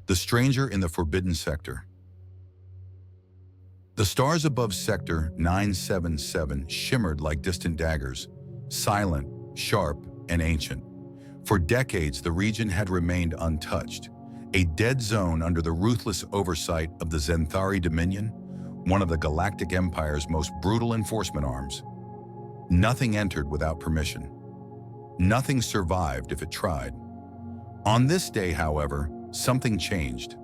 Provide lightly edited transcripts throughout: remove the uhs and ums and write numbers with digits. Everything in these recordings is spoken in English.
The stranger in the forbidden sector. The stars above Sector 977 shimmered like distant daggers, silent, sharp, and ancient. For decades, the region had remained untouched, a dead zone under the ruthless oversight of the Zenthari Dominion, one of the Galactic Empire's most brutal enforcement arms. Nothing entered without permission. Nothing survived if it tried. On this day, however, something changed.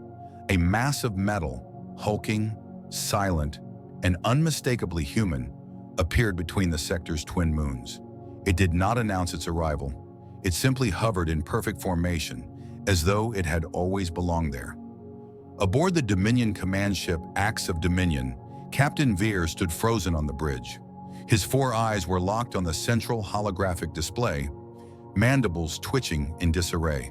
A mass of metal, hulking, silent, and unmistakably human, appeared between the sector's twin moons. It did not announce its arrival. It simply hovered in perfect formation, as though it had always belonged there. Aboard the Dominion command ship Axe of Dominion, Captain Veer stood frozen on the bridge. His four eyes were locked on the central holographic display, mandibles twitching in disarray.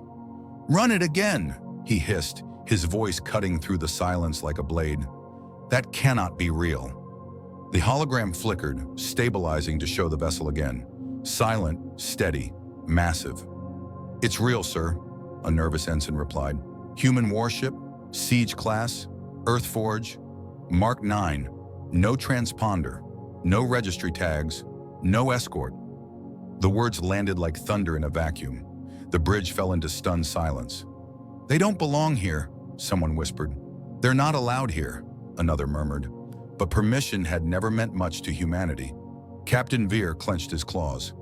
"Run it again!" he hissed, his voice cutting through the silence like a blade. "That cannot be real." The hologram flickered, stabilizing to show the vessel again. Silent, steady, massive. "It's real, sir," a nervous ensign replied. "Human warship, siege class, Earth Forge, Mark 9, no transponder, no registry tags, no escort." The words landed like thunder in a vacuum. The bridge fell into stunned silence. "They don't belong here," someone whispered. "They're not allowed here," another murmured. But permission had never meant much to humanity. Captain Veer clenched his claws.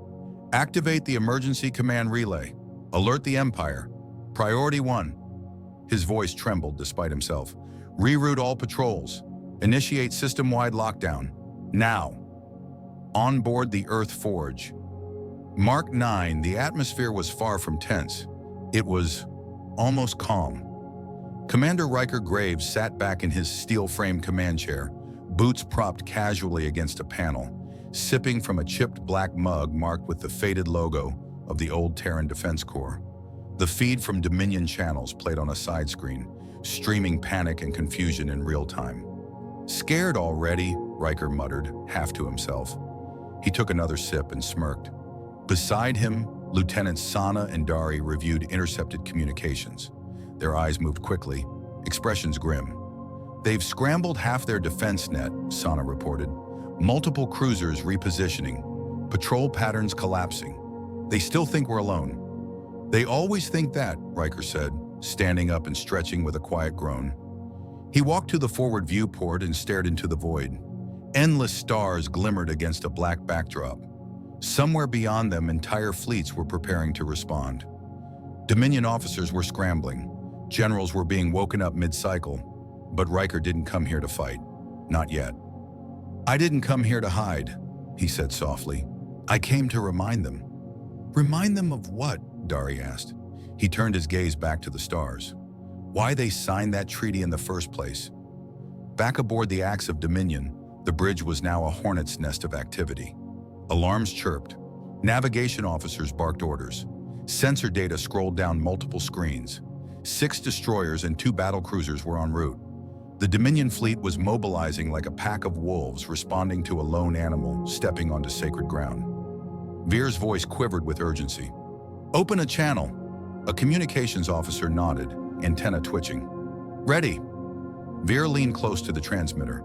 "Activate the emergency command relay. Alert the Empire. Priority 1. His voice trembled despite himself. "Reroute all patrols. Initiate system-wide lockdown. Now." On board the Earth Forge. Mark 9, the atmosphere was far from tense. It was almost calm. Commander Riker Graves sat back in his steel-framed command chair, boots propped casually against a panel, sipping from a chipped black mug marked with the faded logo of the old Terran Defense Corps. The feed from Dominion channels played on a side screen, streaming panic and confusion in real time. "Scared already?" Riker muttered, half to himself. He took another sip and smirked. Beside him, Lieutenants Sana and Dari reviewed intercepted communications. Their eyes moved quickly, expressions grim. "They've scrambled half their defense net," Sana reported. "Multiple cruisers repositioning, patrol patterns collapsing. They still think we're alone." "They always think that," Riker said, standing up and stretching with a quiet groan. He walked to the forward viewport and stared into the void. Endless stars glimmered against a black backdrop. Somewhere beyond them, entire fleets were preparing to respond. Dominion officers were scrambling. Generals were being woken up mid-cycle. But Riker didn't come here to fight. Not yet. "I didn't come here to hide," he said softly. "I came to remind them." "Remind them of what?" Dari asked. He turned his gaze back to the stars. "Why they signed that treaty in the first place." Back aboard the Axe of Dominion, the bridge was now a hornet's nest of activity. Alarms chirped. Navigation officers barked orders. Sensor data scrolled down multiple screens. 6 destroyers and 2 battlecruisers were en route. The Dominion fleet was mobilizing like a pack of wolves responding to a lone animal stepping onto sacred ground. Veer's voice quivered with urgency. "Open a channel." A communications officer nodded, antenna twitching. "Ready." Veer leaned close to the transmitter.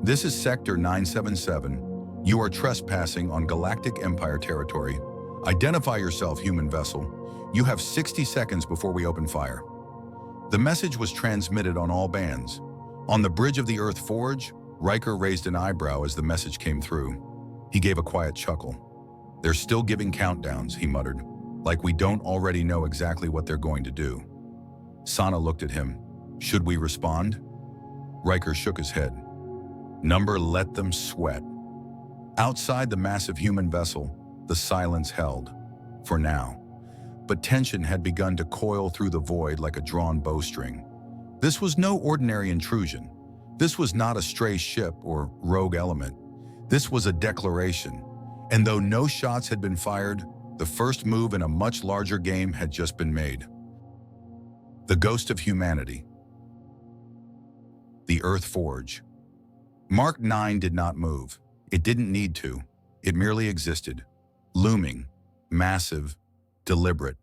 "This is Sector 977. You are trespassing on Galactic Empire territory. Identify yourself, human vessel. You have 60 seconds before we open fire." The message was transmitted on all bands. On the bridge of the Earth Forge, Riker raised an eyebrow as the message came through. He gave a quiet chuckle. "They're still giving countdowns," he muttered, "like we don't already know exactly what they're going to do." Sana looked at him. "Should we respond?" Riker shook his head. "Number, let them sweat." Outside the massive human vessel, the silence held, for now. But tension had begun to coil through the void like a drawn bowstring. This was no ordinary intrusion. This was not a stray ship or rogue element. This was a declaration. And though no shots had been fired, the first move in a much larger game had just been made. The ghost of humanity. The Earth Forge. Mark 9 did not move. It didn't need to. It merely existed. Looming, massive, deliberate.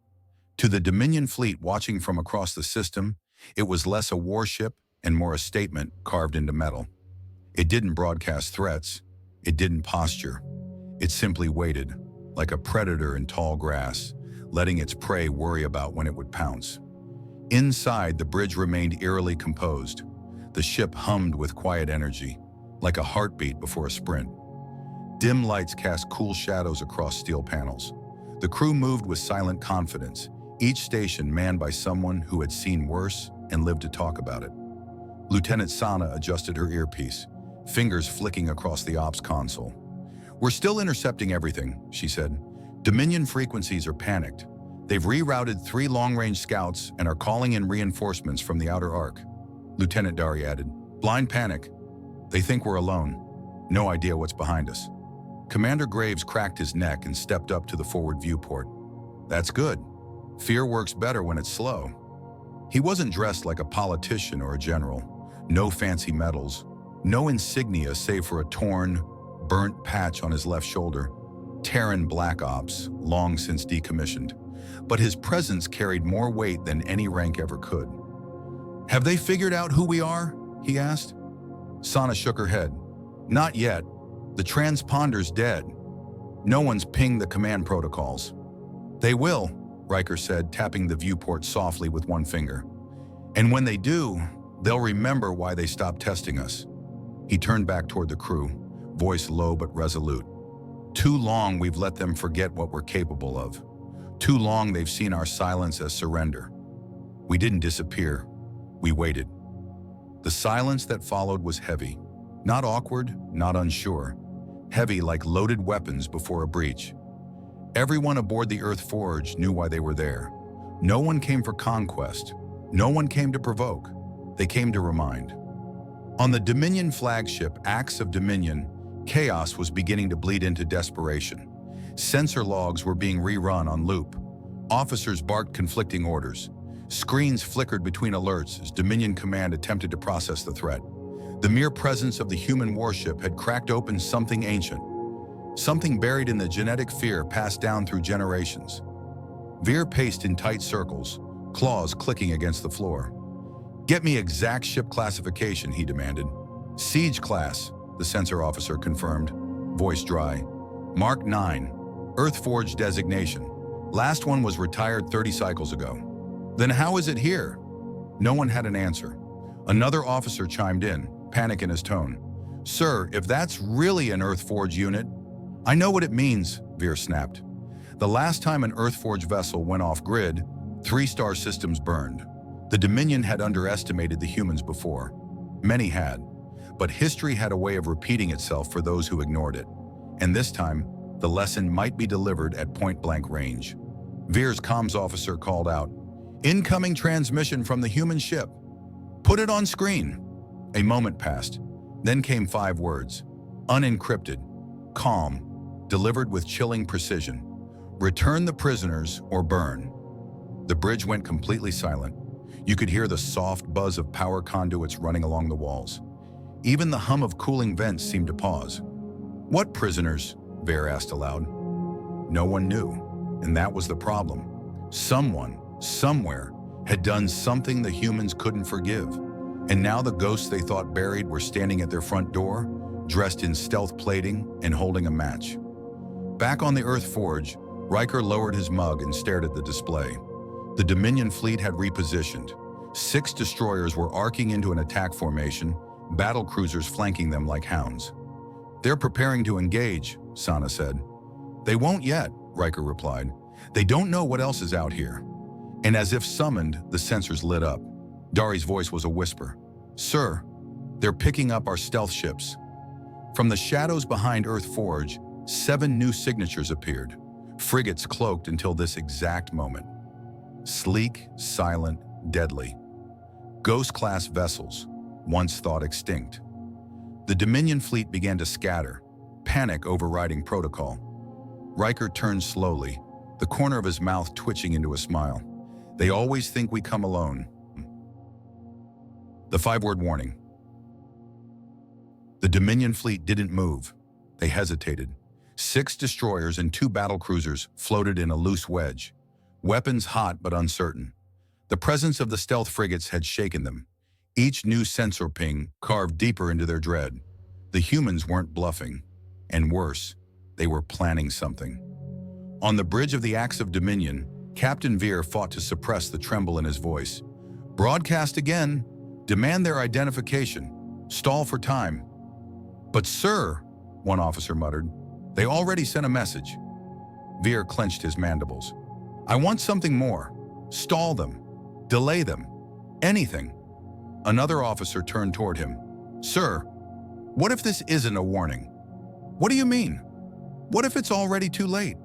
To the Dominion fleet watching from across the system, It was less a warship and more a statement carved into metal. It didn't broadcast threats. It didn't posture. It simply waited, like a predator in tall grass, letting its prey worry about when it would pounce. Inside, the bridge remained eerily composed. The ship hummed with quiet energy, like a heartbeat before a sprint. Dim lights cast cool shadows across steel panels. The crew moved with silent confidence, each station manned by someone who had seen worse and lived to talk about it. Lieutenant Sana adjusted her earpiece, fingers flicking across the ops console. "We're still intercepting everything," she said. "Dominion frequencies are panicked. They've rerouted 3 long-range scouts and are calling in reinforcements from the outer arc." Lieutenant Dari added, "Blind panic. They think we're alone. No idea what's behind us." Commander Graves cracked his neck and stepped up to the forward viewport. "That's good. Fear works better when it's slow." He wasn't dressed like a politician or a general. No fancy medals. No insignia save for a torn, burnt patch on his left shoulder. Terran Black Ops, long since decommissioned. But his presence carried more weight than any rank ever could. "Have they figured out who we are?" he asked. Sana shook her head. "Not yet. The transponder's dead. No one's pinged the command protocols." "They will," Riker said, tapping the viewport softly with one finger. "And when they do, they'll remember why they stopped testing us." He turned back toward the crew, voice low but resolute. "Too long we've let them forget what we're capable of. Too long they've seen our silence as surrender. We didn't disappear. We waited." The silence that followed was heavy. Not awkward, not unsure. Heavy like loaded weapons before a breach. Everyone aboard the Earth Forge knew why they were there. No one came for conquest. No one came to provoke. They came to remind. On the Dominion flagship, Acts of Dominion, chaos was beginning to bleed into desperation. Sensor logs were being rerun on loop. Officers barked conflicting orders. Screens flickered between alerts as Dominion Command attempted to process the threat. The mere presence of the human warship had cracked open something ancient. Something buried in the genetic fear passed down through generations. Veer paced in tight circles, claws clicking against the floor. "Get me exact ship classification," he demanded. "Siege class," the sensor officer confirmed, voice dry. "Mark 9, Earth Forge designation. Last one was retired 30 cycles ago." "Then how is it here?" No one had an answer. Another officer chimed in, panic in his tone. "Sir, if that's really an Earth Forge unit—" "I know what it means," Veer snapped. "The last time an Earth Forge vessel went off-grid, 3-star systems burned. The Dominion had underestimated the humans before. Many had. But history had a way of repeating itself for those who ignored it. And this time, the lesson might be delivered at point-blank range." Veer's comms officer called out, "Incoming transmission from the human ship. Put it on screen." A moment passed. Then came 5 words. Unencrypted. Calm. Delivered with chilling precision. "Return the prisoners or burn." The bridge went completely silent. You could hear the soft buzz of power conduits running along the walls. Even the hum of cooling vents seemed to pause. "What prisoners?" Veer asked aloud. No one knew, and that was the problem. Someone, somewhere, had done something the humans couldn't forgive. And now the ghosts they thought buried were standing at their front door, dressed in stealth plating and holding a match. Back on the Earth Forge, Riker lowered his mug and stared at the display. The Dominion fleet had repositioned. 6 destroyers were arcing into an attack formation, battle cruisers flanking them like hounds. "They're preparing to engage," Sana said. "They won't yet," Riker replied. "They don't know what else is out here." And as if summoned, the sensors lit up. Dari's voice was a whisper. "Sir, they're picking up our stealth ships." From the shadows behind Earth Forge, 7 new signatures appeared, frigates cloaked until this exact moment. Sleek, silent, deadly. Ghost-class vessels, once thought extinct. The Dominion fleet began to scatter, panic overriding protocol. Riker turned slowly, the corner of his mouth twitching into a smile. "They always think we come alone." The 5-word warning. The Dominion fleet didn't move. They hesitated. 6 destroyers and 2 battlecruisers floated in a loose wedge, weapons hot but uncertain. The presence of the stealth frigates had shaken them. Each new sensor ping carved deeper into their dread. The humans weren't bluffing. And worse, they were planning something. On the bridge of the Axe of Dominion, Captain Veer fought to suppress the tremble in his voice. "Broadcast again. Demand their identification. Stall for time." "But sir," one officer muttered, "they already sent a message." Veer clenched his mandibles. "I want something more. Stall them. Delay them. Anything." Another officer turned toward him. "Sir, what if this isn't a warning?" "What do you mean? What if it's already too late?"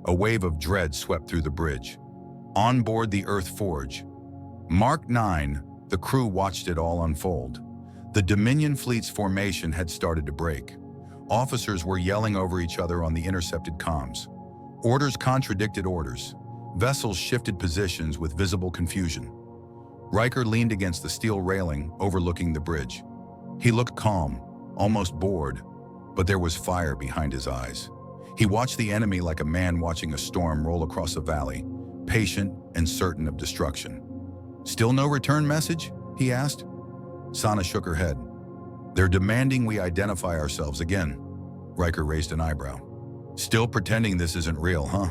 A wave of dread swept through the bridge. On board the Earth Forge, Mark 9, the crew watched it all unfold. The Dominion fleet's formation had started to break. Officers were yelling over each other on the intercepted comms. Orders contradicted orders. Vessels shifted positions with visible confusion. Riker leaned against the steel railing overlooking the bridge. He looked calm, almost bored, but there was fire behind his eyes. He watched the enemy like a man watching a storm roll across a valley, patient and certain of destruction. "Still no return message?" he asked. Sana shook her head. "They're demanding we identify ourselves again." Riker raised an eyebrow. "Still pretending this isn't real, huh?"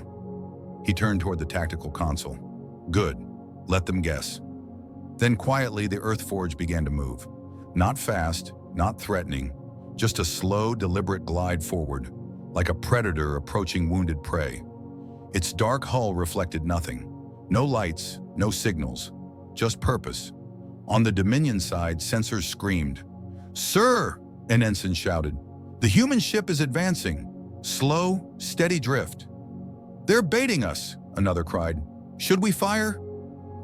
He turned toward the tactical console. "Good. Let them guess." Then quietly, the Earth Forge began to move. Not fast, not threatening, just a slow, deliberate glide forward, like a predator approaching wounded prey. Its dark hull reflected nothing. No lights, no signals, just purpose. On the Dominion side, sensors screamed. "Sir!" an ensign shouted. "The human ship is advancing. Slow, steady drift." "They're baiting us," another cried. "Should we fire?"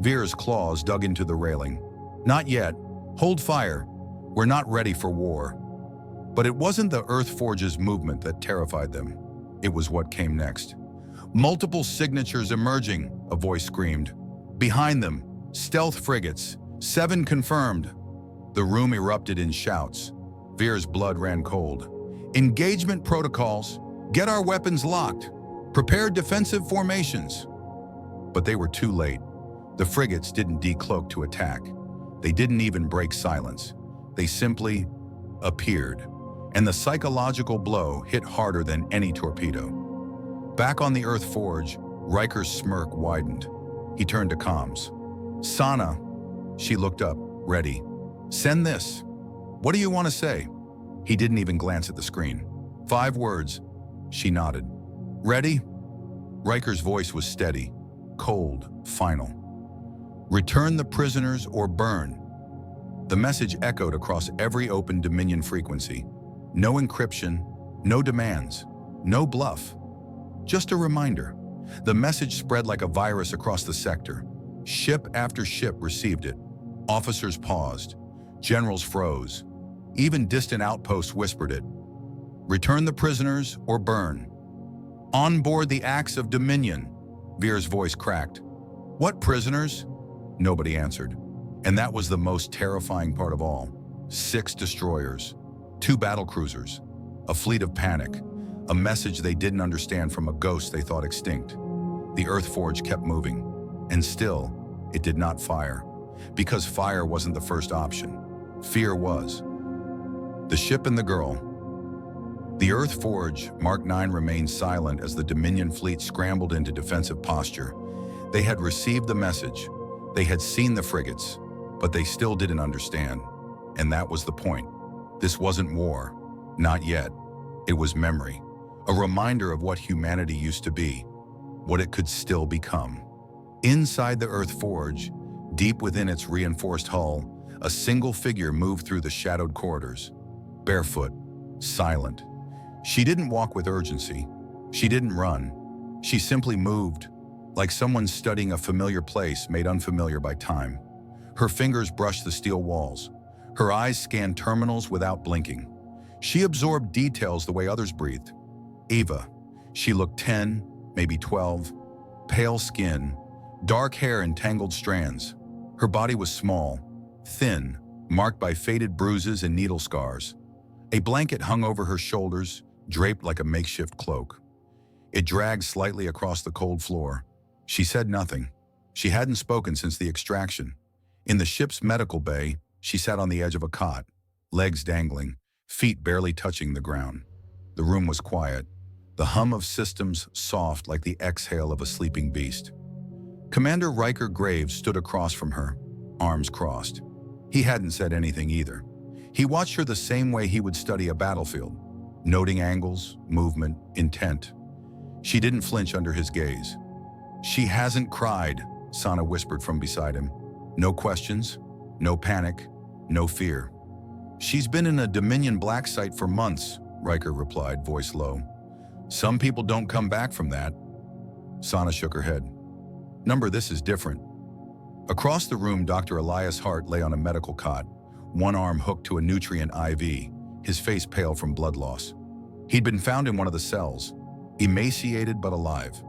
Veer's claws dug into the railing. "Not yet. Hold fire. We're not ready for war." But it wasn't the Earth Forge's movement that terrified them. It was what came next. "Multiple signatures emerging," a voice screamed. "Behind them, stealth frigates. 7 confirmed." The room erupted in shouts. Veer's blood ran cold. "Engagement protocols. Get our weapons locked. Prepare defensive formations." But they were too late. The frigates didn't decloak to attack. They didn't even break silence. They simply appeared. And the psychological blow hit harder than any torpedo. Back on the Earth Forge, Riker's smirk widened. He turned to comms. "Sana." She looked up, ready. "Send this." "What do you want to say?" He didn't even glance at the screen. 5 words. She nodded. "Ready?" Riker's voice was steady, cold, final. "Return the prisoners or burn." The message echoed across every open Dominion frequency. No encryption, no demands, no bluff. Just a reminder. The message spread like a virus across the sector. Ship after ship received it. Officers paused. Generals froze. Even distant outposts whispered it. "Return the prisoners or burn." "On board the Axe of Dominion," Veer's voice cracked. "What prisoners?" Nobody answered. And that was the most terrifying part of all. 6 destroyers, 2 battlecruisers, a fleet of panic, a message they didn't understand from a ghost they thought extinct. The Earth Forge kept moving, and still, it did not fire. Because fire wasn't the first option. Fear was. The ship and the girl. The Earth Forge, Mark 9, remained silent as the Dominion fleet scrambled into defensive posture. They had received the message. They had seen the frigates, but they still didn't understand. And that was the point. This wasn't war. Not yet. It was memory. A reminder of what humanity used to be, what it could still become. Inside the Earth Forge, deep within its reinforced hull, a single figure moved through the shadowed corridors. Barefoot, silent. She didn't walk with urgency. She didn't run. She simply moved, like someone studying a familiar place made unfamiliar by time. Her fingers brushed the steel walls. Her eyes scanned terminals without blinking. She absorbed details the way others breathed. Eva. She looked 10, maybe 12. Pale skin, dark hair in tangled strands. Her body was small, thin, marked by faded bruises and needle scars. A blanket hung over her shoulders, draped like a makeshift cloak. It dragged slightly across the cold floor. She said nothing. She hadn't spoken since the extraction. In the ship's medical bay, she sat on the edge of a cot, legs dangling, feet barely touching the ground. The room was quiet, the hum of systems soft like the exhale of a sleeping beast. Commander Riker Graves stood across from her, arms crossed. He hadn't said anything either. He watched her the same way he would study a battlefield, noting angles, movement, intent. She didn't flinch under his gaze. "She hasn't cried," Sana whispered from beside him. "No questions, no panic, no fear." "She's been in a Dominion black site for months," Riker replied, voice low. "Some people don't come back from that." Sana shook her head. "Number, this is different." Across the room, Dr. Elias Hart lay on a medical cot, one arm hooked to a nutrient IV, his face pale from blood loss. He'd been found in one of the cells, emaciated but alive,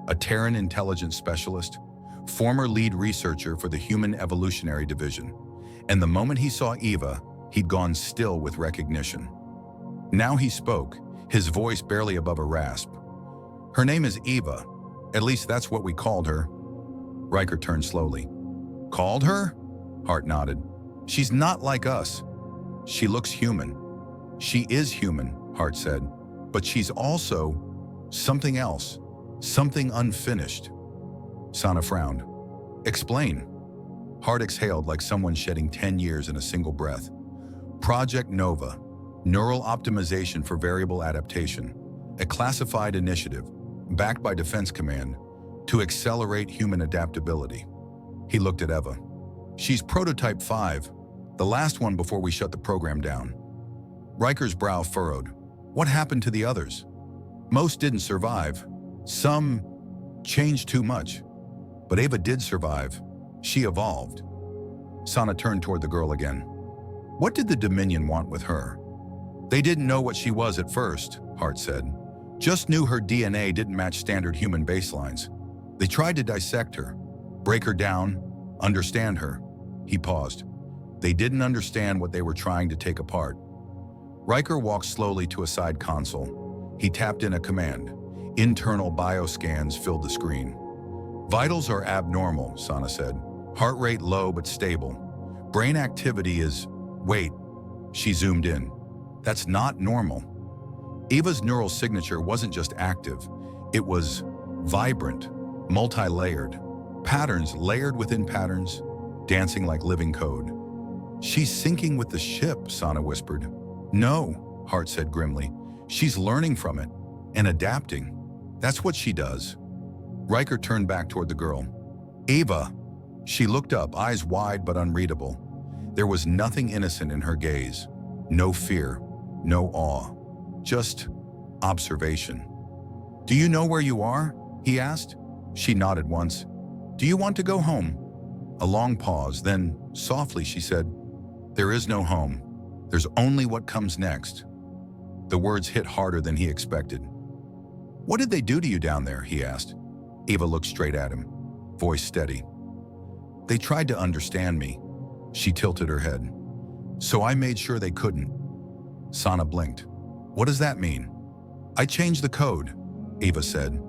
a Terran intelligence specialist, former lead researcher for the Human Evolutionary Division, and the moment he saw Eva, he'd gone still with recognition. Now he spoke, his voice barely above a rasp. "Her name is Eva. At least that's what we called her." Riker turned slowly. "Called her?" Hart nodded. "She's not like us. She looks human." "She is human," Hart said, "but she's also something else, something unfinished." Sana frowned. "Explain." Hart exhaled like someone shedding 10 years in a single breath. "Project Nova, Neural Optimization for Variable Adaptation, a classified initiative, backed by Defense Command, to accelerate human adaptability." He looked at Eva. "She's prototype 5, the last one before we shut the program down." Riker's brow furrowed. What happened to the others? Most didn't survive. Some changed too much. But Eva did survive. She evolved. Sana turned toward the girl again. "What did the Dominion want with her?" "They didn't know what she was at first," Hart said. "Just knew her DNA didn't match standard human baselines. They tried to dissect her, break her down, understand her." He paused. "They didn't understand what they were trying to take apart." Riker walked slowly to a side console. He tapped in a command. Internal bioscans filled the screen. "Vitals are abnormal," Sana said. "Heart rate low but stable. Brain activity is..." "Wait." She zoomed in. "That's not normal." Eva's neural signature wasn't just active. It was vibrant, multi-layered. Patterns layered within patterns, dancing like living code. "She's syncing with the ship," Sana whispered. "No," Hart said grimly. "She's learning from it and adapting. That's what she does." Riker turned back toward the girl. "Eva." She looked up, eyes wide but unreadable. There was nothing innocent in her gaze. No fear, no awe, just observation. "Do you know where you are?" he asked. She nodded once. "Do you want to go home?" A long pause, then softly she said, "There is no home. There's only what comes next." The words hit harder than he expected. "What did they do to you down there?" he asked. Eva looked straight at him, voice steady. "They tried to understand me." She tilted her head. "So I made sure they couldn't." Sana blinked. "What does that mean?" "I changed the code," Eva said.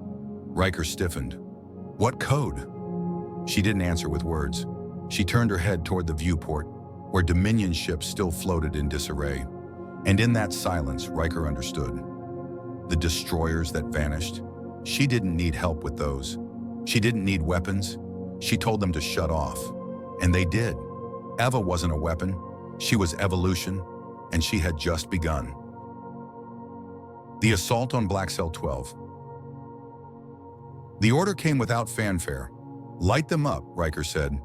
Riker stiffened. "What code?" She didn't answer with words. She turned her head toward the viewport, where Dominion ships still floated in disarray. And in that silence, Riker understood. The destroyers that vanished. She didn't need help with those. She didn't need weapons. She told them to shut off. And they did. Eva wasn't a weapon. She was evolution, and she had just begun. The assault on Black Cell 12. The order came without fanfare. "Light them up," Riker said.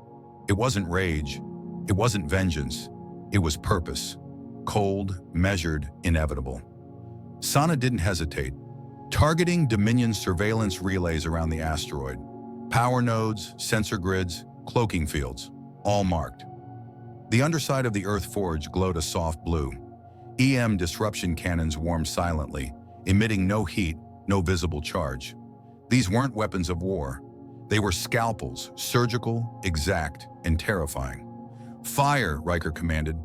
It wasn't rage. It wasn't vengeance. It was purpose. Cold, measured, inevitable. Sana didn't hesitate. Targeting Dominion surveillance relays around the asteroid. Power nodes, sensor grids, cloaking fields, all marked. The underside of the Earth forge glowed a soft blue. EM disruption cannons warmed silently, emitting no heat, no visible charge. These weren't weapons of war. They were scalpels, surgical, exact, and terrifying. "Fire," Riker commanded.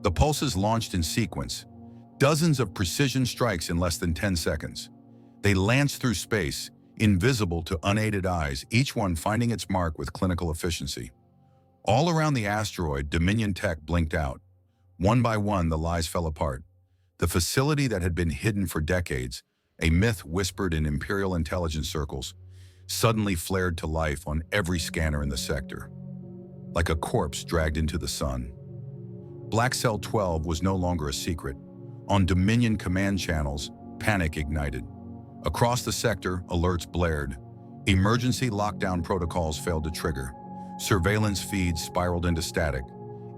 The pulses launched in sequence. Dozens of precision strikes in less than 10 seconds. They lanced through space, invisible to unaided eyes, each one finding its mark with clinical efficiency. All around the asteroid, Dominion tech blinked out. One by one, the lies fell apart. The facility that had been hidden for decades, a myth whispered in Imperial intelligence circles, suddenly flared to life on every scanner in the sector. Like a corpse dragged into the sun. Black Cell 12 was no longer a secret. On Dominion command channels, panic ignited. Across the sector, alerts blared. Emergency lockdown protocols failed to trigger. Surveillance feeds spiraled into static.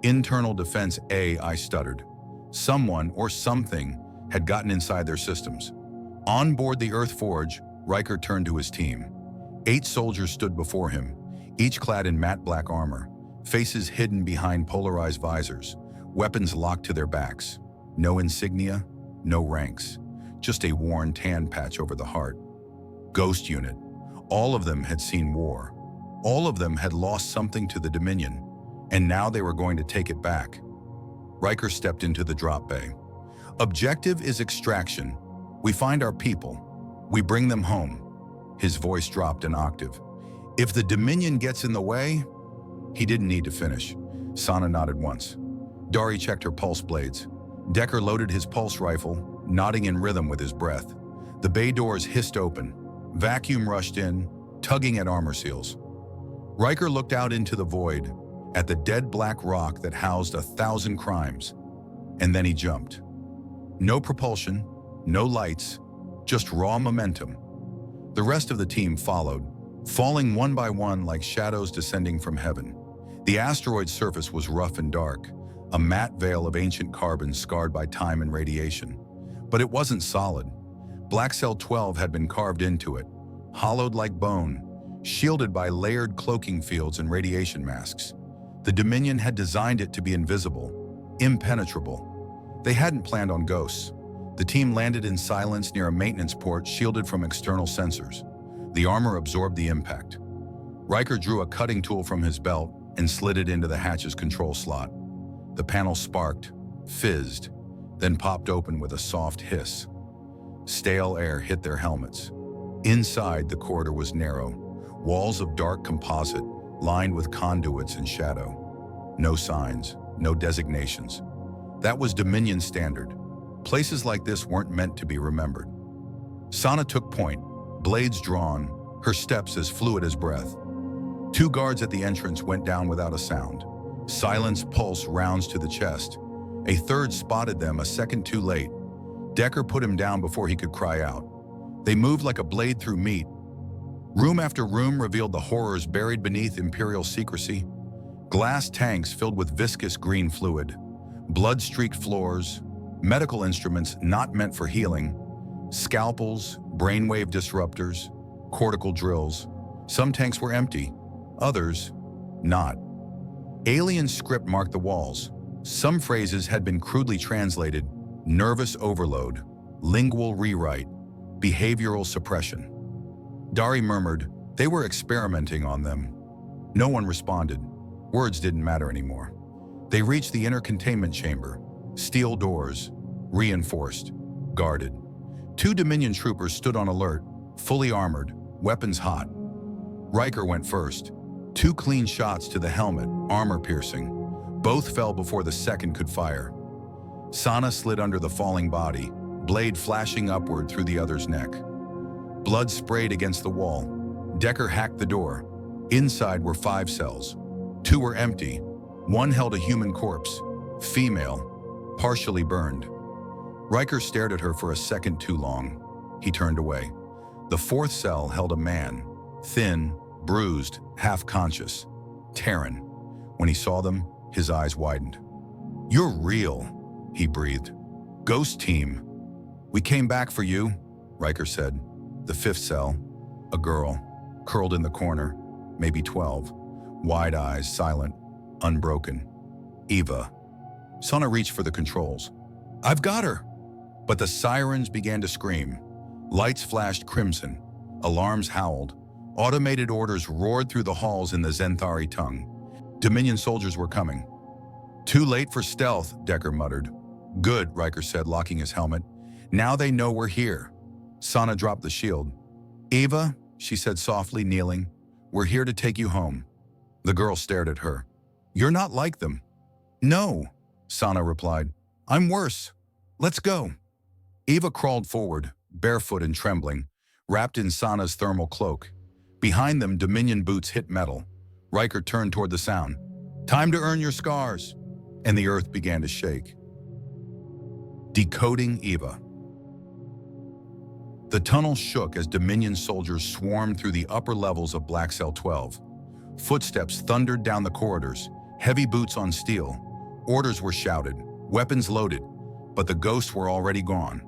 Internal defense AI stuttered. Someone or something had gotten inside their systems. On board the Earth Forge, Riker turned to his team. 8 soldiers stood before him, each clad in matte black armor, faces hidden behind polarized visors, weapons locked to their backs. No insignia, no ranks, just a worn tan patch over the heart. Ghost unit. All of them had seen war. All of them had lost something to the Dominion, and now they were going to take it back. Riker stepped into the drop bay. Objective is extraction. We find our people. We bring them home. His voice dropped an octave. If the Dominion gets in the way, he didn't need to finish. Sana nodded once. Dari checked her pulse blades. Decker loaded his pulse rifle, nodding in rhythm with his breath. The bay doors hissed open. Vacuum rushed in, tugging at armor seals. Riker looked out into the void, at the dead black rock that housed 1,000 crimes. And then he jumped. No propulsion, no lights, just raw momentum. The rest of the team followed, falling one by one like shadows descending from heaven. The asteroid's surface was rough and dark, a matte veil of ancient carbon scarred by time and radiation. But it wasn't solid. Black Cell 12 had been carved into it, hollowed like bone, shielded by layered cloaking fields and radiation masks. The Dominion had designed it to be invisible, impenetrable. They hadn't planned on ghosts. The team landed in silence near a maintenance port shielded from external sensors. The armor absorbed the impact. Riker drew a cutting tool from his belt and slid it into the hatch's control slot. The panel sparked, fizzed, then popped open with a soft hiss. Stale air hit their helmets. Inside, the corridor was narrow, walls of dark composite, lined with conduits and shadow. No signs, no designations. That was Dominion standard. Places like this weren't meant to be remembered. Sana took point, blades drawn, her steps as fluid as breath. 2 guards at the entrance went down without a sound. Silence pulse rounds to the chest. A third spotted them a second too late. Decker put him down before he could cry out. They moved like a blade through meat. Room after room revealed the horrors buried beneath Imperial secrecy. Glass tanks filled with viscous green fluid, blood-streaked floors, medical instruments not meant for healing, scalpels, brainwave disruptors, cortical drills. Some tanks were empty, others not. Alien script marked the walls. Some phrases had been crudely translated: nervous overload, lingual rewrite, behavioral suppression. Dari murmured, they were experimenting on them. No one responded. Words didn't matter anymore. They reached the inner containment chamber. Steel doors, reinforced, guarded. 2 Dominion troopers stood on alert, fully armored, weapons hot. Riker went first. 2 clean shots to the helmet, armor-piercing. Both fell before the second could fire. Sana slid under the falling body, blade flashing upward through the other's neck. Blood sprayed against the wall. Decker hacked the door. Inside were 5 cells. 2 were empty. 1 held a human corpse, female, partially burned. Riker stared at her for a second too long. He turned away. The 4th cell held a man, thin, bruised, half-conscious. Terran. When he saw them, his eyes widened. "You're real," he breathed. "Ghost team." "We came back for you," Riker said. The 5th cell, a girl, curled in the corner, maybe 12, wide eyes, silent, unbroken. "Eva." Sana reached for the controls. "I've got her!" But the sirens began to scream. Lights flashed crimson. Alarms howled. Automated orders roared through the halls in the Zenthari tongue. Dominion soldiers were coming. "Too late for stealth," Decker muttered. "Good," Riker said, locking his helmet. "Now they know we're here." Sana dropped the shield. "Eva," she said softly, kneeling. "We're here to take you home." The girl stared at her. "You're not like them." "No," Sana replied. "I'm worse. Let's go." Eva crawled forward, barefoot and trembling, wrapped in Sana's thermal cloak. Behind them, Dominion boots hit metal. Riker turned toward the sound. "Time to earn your scars." And the earth began to shake. Decoding Eva. The tunnel shook as Dominion soldiers swarmed through the upper levels of Black Cell 12. Footsteps thundered down the corridors, heavy boots on steel. Orders were shouted, weapons loaded, but the ghosts were already gone.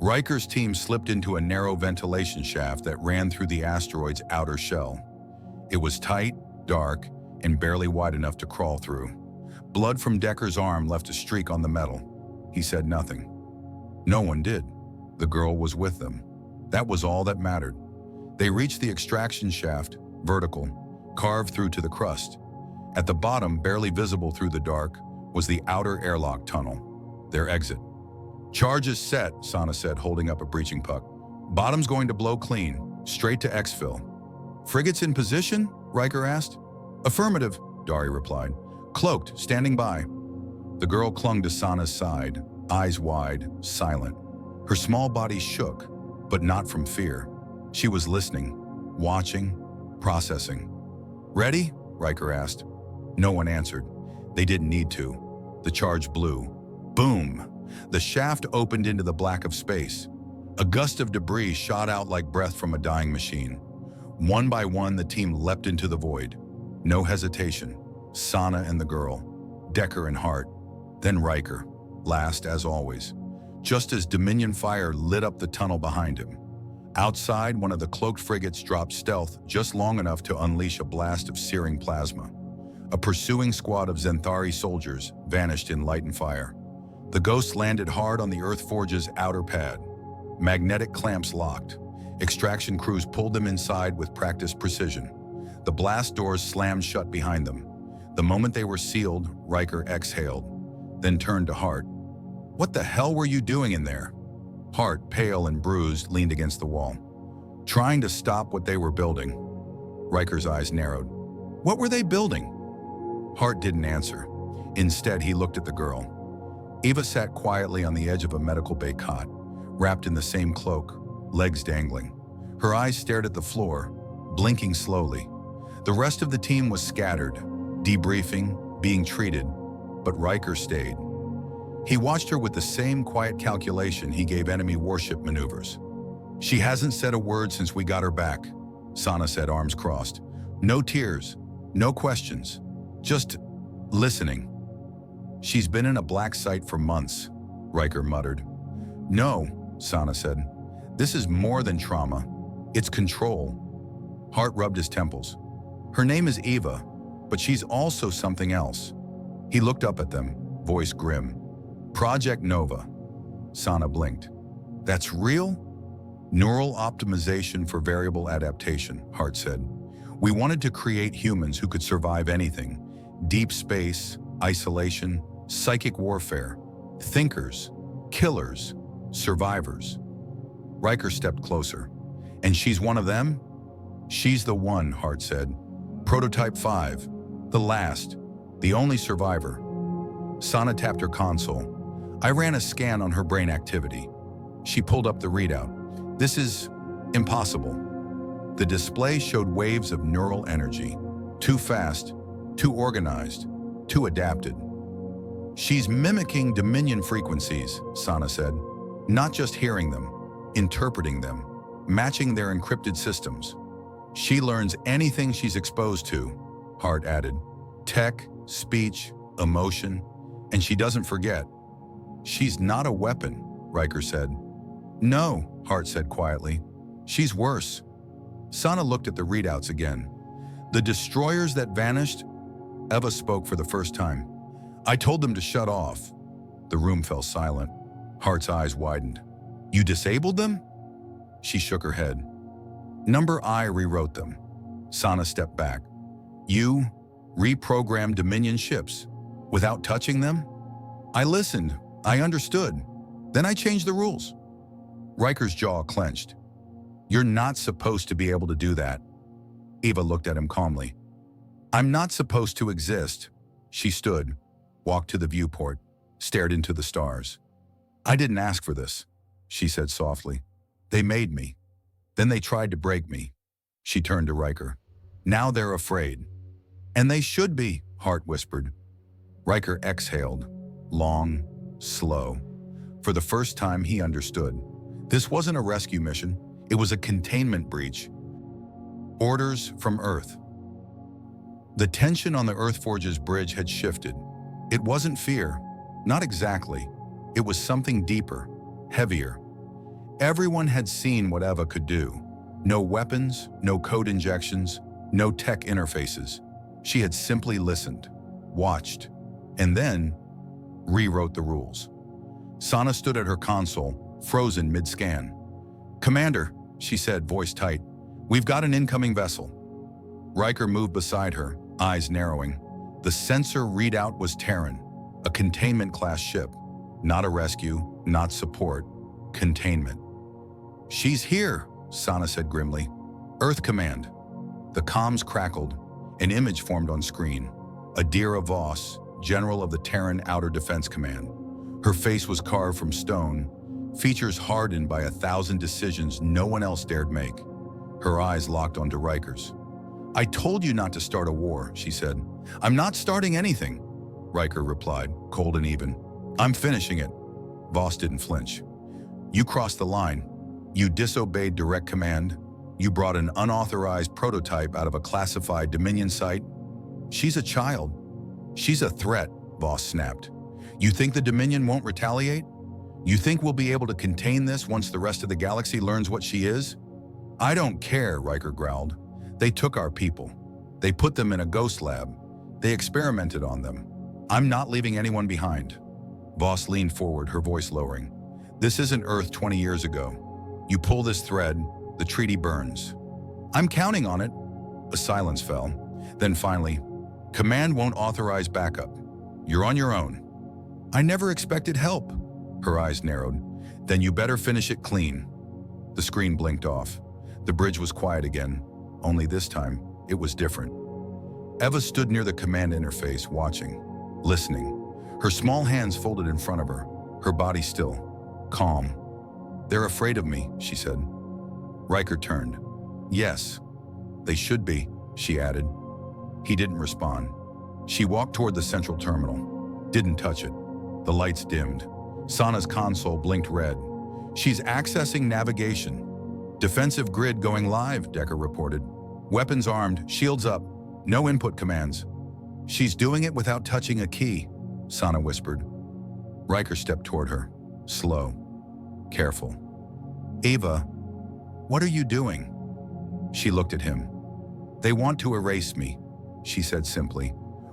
Riker's team slipped into a narrow ventilation shaft that ran through the asteroid's outer shell. It was tight, dark, and barely wide enough to crawl through. Blood from Decker's arm left a streak on the metal. He said nothing. No one did. The girl was with them. That was all that mattered. They reached the extraction shaft, vertical, carved through to the crust. At the bottom, barely visible through the dark, was the outer airlock tunnel, their exit. "Charges set," Sana said, holding up a breaching puck. "Bottom's going to blow clean, straight to exfil." "Frigates in position?" Riker asked. "Affirmative," Dari replied. "Cloaked, standing by." The girl clung to Sana's side, eyes wide, silent. Her small body shook, but not from fear. She was listening, watching, processing. "Ready?" Riker asked. No one answered. They didn't need to. The charge blew. Boom! The shaft opened into the black of space. A gust of debris shot out like breath from a dying machine. One by one, the team leapt into the void. No hesitation. Sana and the girl, Decker and Hart, then Riker, last as always, just as Dominion fire lit up the tunnel behind him. Outside, one of the cloaked frigates dropped stealth just long enough to unleash a blast of searing plasma. A pursuing squad of Zenthari soldiers vanished in light and fire. The ghosts landed hard on the Earth Forge's outer pad. Magnetic clamps locked. Extraction crews pulled them inside with practiced precision. The blast doors slammed shut behind them. The moment they were sealed, Riker exhaled, then turned to Hart. "What the hell were you doing in there?" Hart, pale and bruised, leaned against the wall. "Trying to stop what they were building." Riker's eyes narrowed. "What were they building?" Hart didn't answer. Instead, he looked at the girl. Eva sat quietly on the edge of a medical bay cot, wrapped in the same cloak, legs dangling. Her eyes stared at the floor, blinking slowly. The rest of the team was scattered, debriefing, being treated, but Riker stayed. He watched her with the same quiet calculation he gave enemy warship maneuvers. "She hasn't said a word since we got her back," Sana said, arms crossed. "No tears, no questions, just listening." "She's been in a black site for months," Riker muttered. "No," Sana said. "This is more than trauma. It's control." Hart rubbed his temples. "Her name is Eva, but she's also something else." He looked up at them, voice grim. "Project Nova." Sana blinked. "That's real?" "Neural optimization for variable adaptation," Hart said. "We wanted to create humans who could survive anything. Deep space, isolation, psychic warfare, thinkers, killers, survivors." Riker stepped closer. "And she's one of them?" "She's the one," Hart said. "Prototype 5, the last, the only survivor." Sana tapped her console. I ran a scan on her brain activity. She pulled up the readout. "This is impossible." The display showed waves of neural energy. Too fast, too organized, too adapted. "She's mimicking Dominion frequencies," Sana said. "Not just hearing them, interpreting them, matching their encrypted systems. She learns anything she's exposed to," Hart added. "Tech, speech, emotion, and she doesn't forget." "She's not a weapon," Riker said. "No," Hart said quietly. "She's worse." Sana looked at the readouts again. "The destroyers that vanished?" Eva spoke for the first time. "I told them to shut off." The room fell silent. Hart's eyes widened. "You disabled them?" She shook her head. "Number I rewrote them." Sana stepped back. "You reprogrammed Dominion ships without touching them?" "I listened. I understood. Then I changed the rules." Riker's jaw clenched. You're not supposed to be able to do that. Eva looked at him calmly. I'm not supposed to exist. She stood, walked to the viewport, stared into the stars. I didn't ask for this, she said softly. They made me. Then they tried to break me. She turned to Riker. Now they're afraid. And they should be, Hart whispered. Riker exhaled, long, slow. For the first time, he understood. This wasn't a rescue mission. It was a containment breach. Orders from Earth. The tension on the Earthforge's bridge had shifted. It wasn't fear. Not exactly. It was something deeper, heavier. Everyone had seen what Eva could do. No weapons, no code injections, no tech interfaces. She had simply listened, watched, and then rewrote the rules. Sana stood at her console, frozen mid-scan. Commander, she said, voice tight, we've got an incoming vessel. Riker moved beside her, eyes narrowing. The sensor readout was Terran, a containment-class ship. Not a rescue, not support, containment. She's here, Sana said grimly. Earth Command. The comms crackled. An image formed on screen. Adira Voss, general of the Terran Outer Defense Command. Her face was carved from stone, features hardened by 1,000 decisions no one else dared make. Her eyes locked onto Riker's. I told you not to start a war, she said. I'm not starting anything, Riker replied, cold and even. I'm finishing it. Voss didn't flinch. You crossed the line. You disobeyed direct command. You brought an unauthorized prototype out of a classified Dominion site. She's a child. She's a threat, Voss snapped. You think the Dominion won't retaliate? You think we'll be able to contain this once the rest of the galaxy learns what she is? I don't care, Riker growled. They took our people. They put them in a ghost lab. They experimented on them. I'm not leaving anyone behind. Voss leaned forward, her voice lowering. This isn't Earth 20 years ago. You pull this thread, the treaty burns. I'm counting on it. A silence fell. Then finally, Command won't authorize backup. You're on your own. I never expected help. Her eyes narrowed. Then you better finish it clean. The screen blinked off. The bridge was quiet again, only this time it was different. Eva stood near the command interface, watching, listening. Her small hands folded in front of her, her body still, calm. They're afraid of me, she said. Riker turned. Yes, they should be, she added. He didn't respond. She walked toward the central terminal, didn't touch it. The lights dimmed. Sana's console blinked red. She's accessing navigation. Defensive grid going live, Decker reported. Weapons armed, shields up, no input commands. She's doing it without touching a key, Sana whispered. Riker stepped toward her, slow, careful. Eva, what are you doing? She looked at him. They want to erase me, she said simply.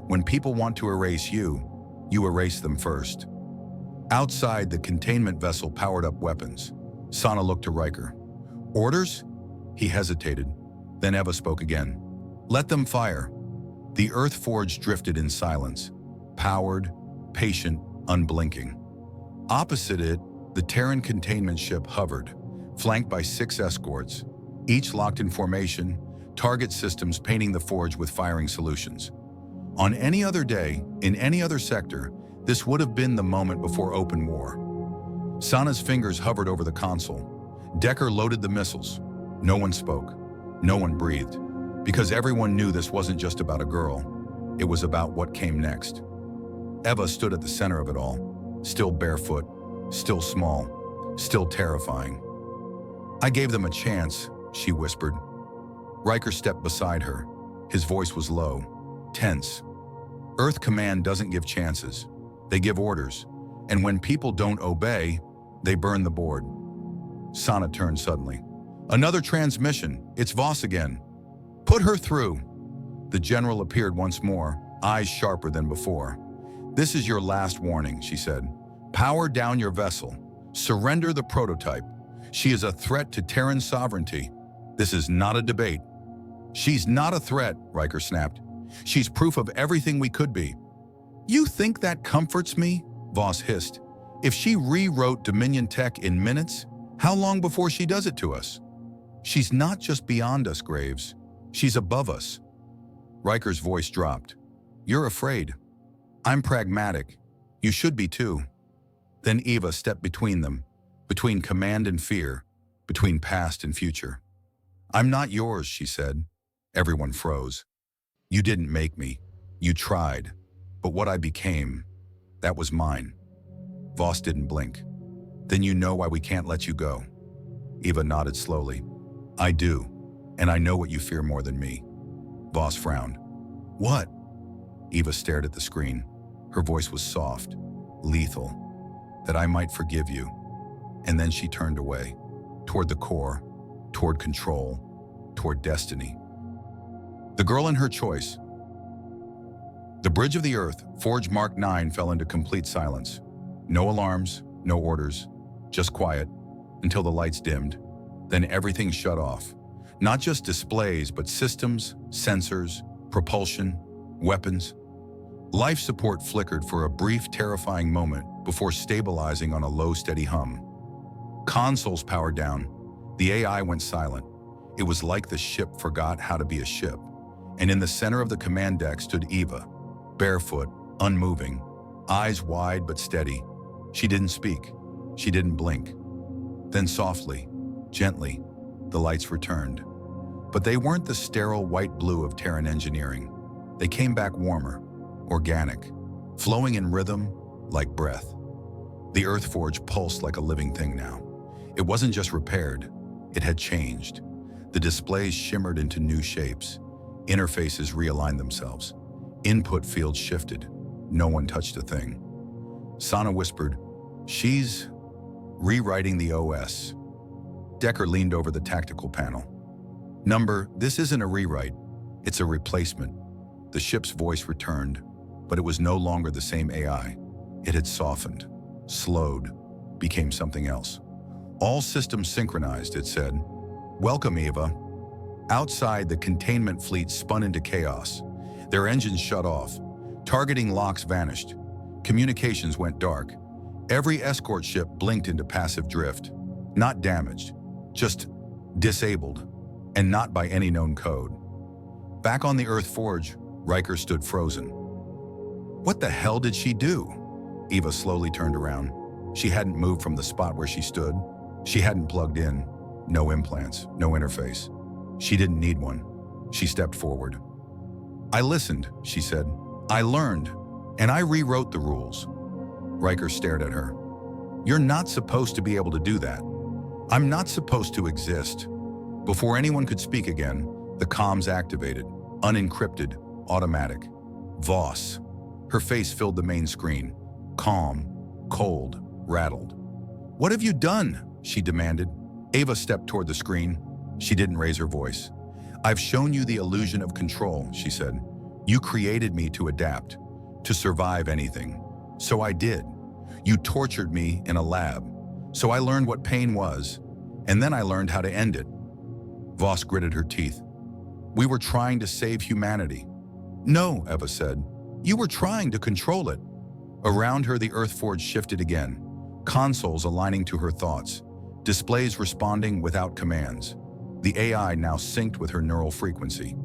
When people want to erase you, you erase them first. Outside, the containment vessel powered up weapons. Sana looked to Riker. Orders? He hesitated. Then Eva spoke again. Let them fire. The Earthforge drifted in silence, powered, patient, unblinking. Opposite it, the Terran containment ship hovered, flanked by 6 escorts, each locked in formation, target systems painting the forge with firing solutions. On any other day, in any other sector, this would have been the moment before open war. Sana's fingers hovered over the console. Decker loaded the missiles. No one spoke. No one breathed. Because everyone knew this wasn't just about a girl. It was about what came next. Eva stood at the center of it all, still barefoot, still small, still terrifying. I gave them a chance, she whispered. Riker stepped beside her. His voice was low, tense. Earth Command doesn't give chances. They give orders. And when people don't obey, they burn the board. Sana turned suddenly. Another transmission. It's Voss again. Put her through. The general appeared once more, eyes sharper than before. This is your last warning, she said. Power down your vessel. Surrender the prototype. She is a threat to Terran sovereignty. This is not a debate. She's not a threat, Riker snapped. She's proof of everything we could be. You think that comforts me? Voss hissed. If she rewrote Dominion tech in minutes, how long before she does it to us? She's not just beyond us, Graves. She's above us. Riker's voice dropped. You're afraid. I'm pragmatic. You should be too. Then Eva stepped between them, between command and fear, between past and future. I'm not yours, she said. Everyone froze. You didn't make me. You tried. But what I became, that was mine. Voss didn't blink. Then you know why we can't let you go. Eva nodded slowly. I do, and I know what you fear more than me. Voss frowned. What? Eva stared at the screen. Her voice was soft, lethal. That I might forgive you. And then she turned away, toward the core, toward control, toward destiny. The girl and her choice. The bridge of the Earth, Forge Mark 9, fell into complete silence. No alarms, no orders, just quiet, until the lights dimmed. Then everything shut off. Not just displays, but systems, sensors, propulsion, weapons. Life support flickered for a brief, terrifying moment before stabilizing on a low, steady hum. Consoles powered down. The AI went silent. It was like the ship forgot how to be a ship. And in the center of the command deck stood Eva, barefoot, unmoving, eyes wide but steady. She didn't speak. She didn't blink. Then softly, gently, the lights returned. But they weren't the sterile white blue of Terran engineering. They came back warmer, organic, flowing in rhythm like breath. The Earth Forge pulsed like a living thing now. It wasn't just repaired, it had changed. The displays shimmered into new shapes. Interfaces realigned themselves. Input fields shifted. No one touched a thing. Sana whispered, "She's rewriting the OS." Decker leaned over the tactical panel. "Number, this isn't a rewrite. It's a replacement." The ship's voice returned, but it was no longer the same AI. It had softened, slowed, became something else. All systems synchronized, it said. "Welcome, Eva." Outside, the containment fleet spun into chaos. Their engines shut off. Targeting locks vanished. Communications went dark. Every escort ship blinked into passive drift. Not damaged, just disabled, and not by any known code. Back on the Earth Forge, Riker stood frozen. What the hell did she do? Eva slowly turned around. She hadn't moved from the spot where she stood. She hadn't plugged in. No implants, no interface. She didn't need one. She stepped forward. "I listened," she said. "I learned, and I rewrote the rules." Riker stared at her. "You're not supposed to be able to do that. I'm not supposed to exist." Before anyone could speak again, the comms activated, unencrypted, automatic. Voss. Her face filled the main screen. Calm, cold, rattled. "What have you done?" she demanded. Eva stepped toward the screen. She didn't raise her voice. "I've shown you the illusion of control," she said. "You created me to adapt, to survive anything. So I did. You tortured me in a lab. So I learned what pain was, and then I learned how to end it." Voss gritted her teeth. "We were trying to save humanity." "No," Eva said. "You were trying to control it." Around her, the Earth Forge shifted again, consoles aligning to her thoughts, displays responding without commands. The AI now synced with her neural frequency.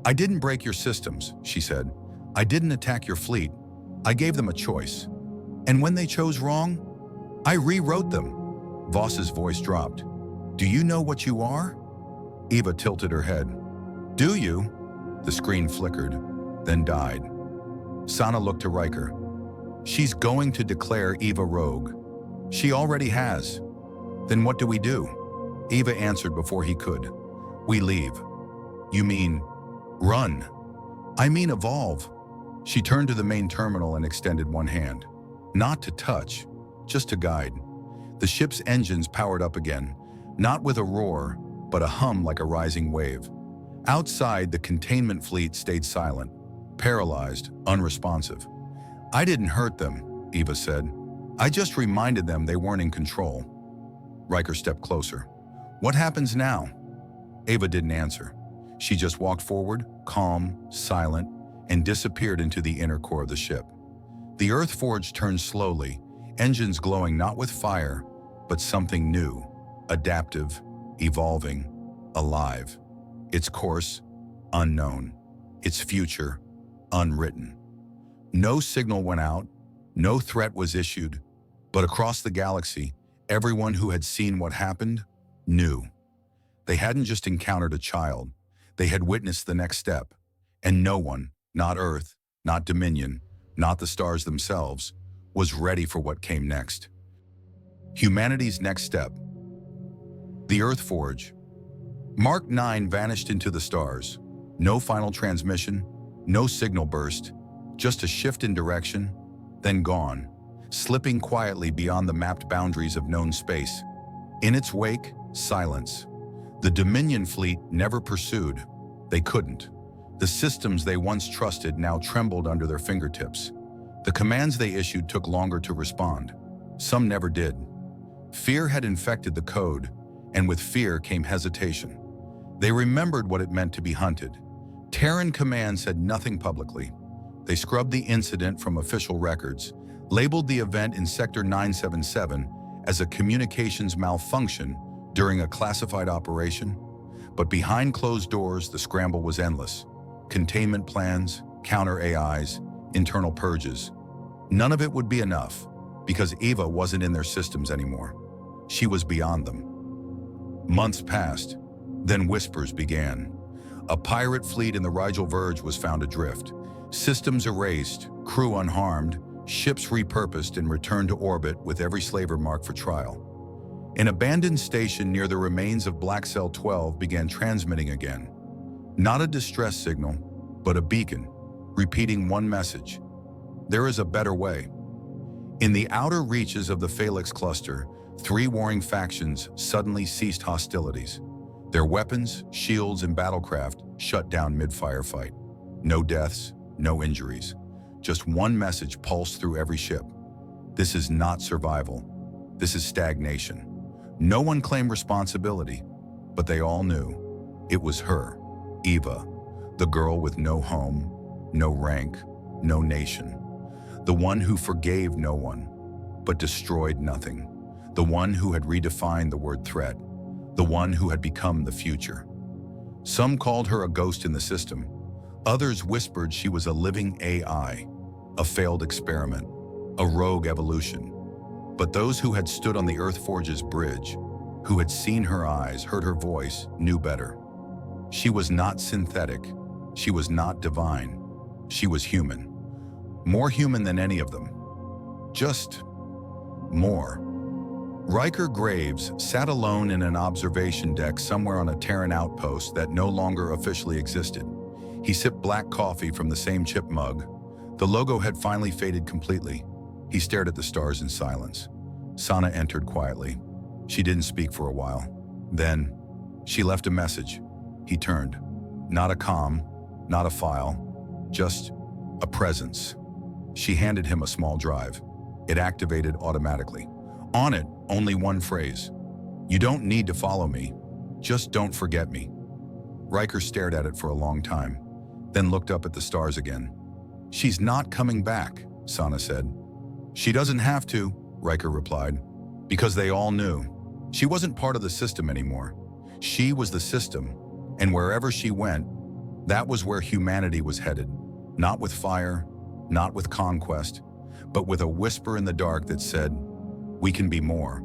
"I didn't break your systems," she said. "I didn't attack your fleet. I gave them a choice. And when they chose wrong, I rewrote them." Voss's voice dropped. "Do you know what you are?" Eva tilted her head. "Do you?" The screen flickered, then died. Sana looked to Riker. "She's going to declare Eva rogue." "She already has." "Then what do we do?" Eva answered before he could. "We leave." "You mean run?" "I mean evolve." She turned to the main terminal and extended one hand. Not to touch, just to guide. The ship's engines powered up again, not with a roar, but a hum like a rising wave. Outside, the containment fleet stayed silent, paralyzed, unresponsive. "I didn't hurt them," Eva said. "I just reminded them they weren't in control." Riker stepped closer. "What happens now?" Eva didn't answer. She just walked forward, calm, silent, and disappeared into the inner core of the ship. The Earth Forge turned slowly, engines glowing not with fire, but something new, adaptive, evolving, alive. Its course, unknown. Its future, unwritten. No signal went out, no threat was issued, but across the galaxy, everyone who had seen what happened knew. They hadn't just encountered a child, they had witnessed the next step, and no one, not Earth, not Dominion, not the stars themselves, was ready for what came next. Humanity's next step. The Earth Forge. Mark 9 vanished into the stars. No final transmission, no signal burst, just a shift in direction, then gone, slipping quietly beyond the mapped boundaries of known space. In its wake, silence. The Dominion fleet never pursued. They couldn't. The systems they once trusted now trembled under their fingertips. The commands they issued took longer to respond. Some never did. Fear had infected the code, and with fear came hesitation. They remembered what it meant to be hunted. Terran Command said nothing publicly. They scrubbed the incident from official records, labeled the event in Sector 977 as a communications malfunction during a classified operation. But behind closed doors, the scramble was endless. Containment plans, counter AIs, internal purges. None of it would be enough, because Eva wasn't in their systems anymore. She was beyond them. Months passed, then whispers began. A pirate fleet in the Rigel Verge was found adrift. Systems erased, crew unharmed, ships repurposed and returned to orbit with every slaver marked for trial. An abandoned station near the remains of Black Cell 12 began transmitting again. Not a distress signal, but a beacon, repeating one message: there is a better way. In the outer reaches of the Phalanx cluster, 3 warring factions suddenly ceased hostilities. Their weapons, shields, and battlecraft shut down mid-firefight. No deaths, no injuries. Just one message pulsed through every ship. This is not survival. This is stagnation. No one claimed responsibility, but they all knew. It was her, Eva, the girl with no home, no rank, no nation. The one who forgave no one, but destroyed nothing. The one who had redefined the word threat. The one who had become the future. Some called her a ghost in the system. Others whispered she was a living AI, a failed experiment, a rogue evolution. But those who had stood on the Earth Forge's bridge, who had seen her eyes, heard her voice, knew better. She was not synthetic. She was not divine. She was human. More human than any of them. Just more. Riker Graves sat alone in an observation deck somewhere on a Terran outpost that no longer officially existed. He sipped black coffee from the same chip mug. The logo had finally faded completely. He stared at the stars in silence. Sana entered quietly. She didn't speak for a while. Then, she left a message. He turned. Not a comm, not a file, just a presence. She handed him a small drive. It activated automatically. On it, only one phrase. You don't need to follow me. Just don't forget me. Riker stared at it for a long time, then looked up at the stars again. She's not coming back, Sana said. She doesn't have to, Riker replied, because they all knew. She wasn't part of the system anymore. She was the system, and wherever she went, that was where humanity was headed. Not with fire, not with conquest, but with a whisper in the dark that said, we can be more.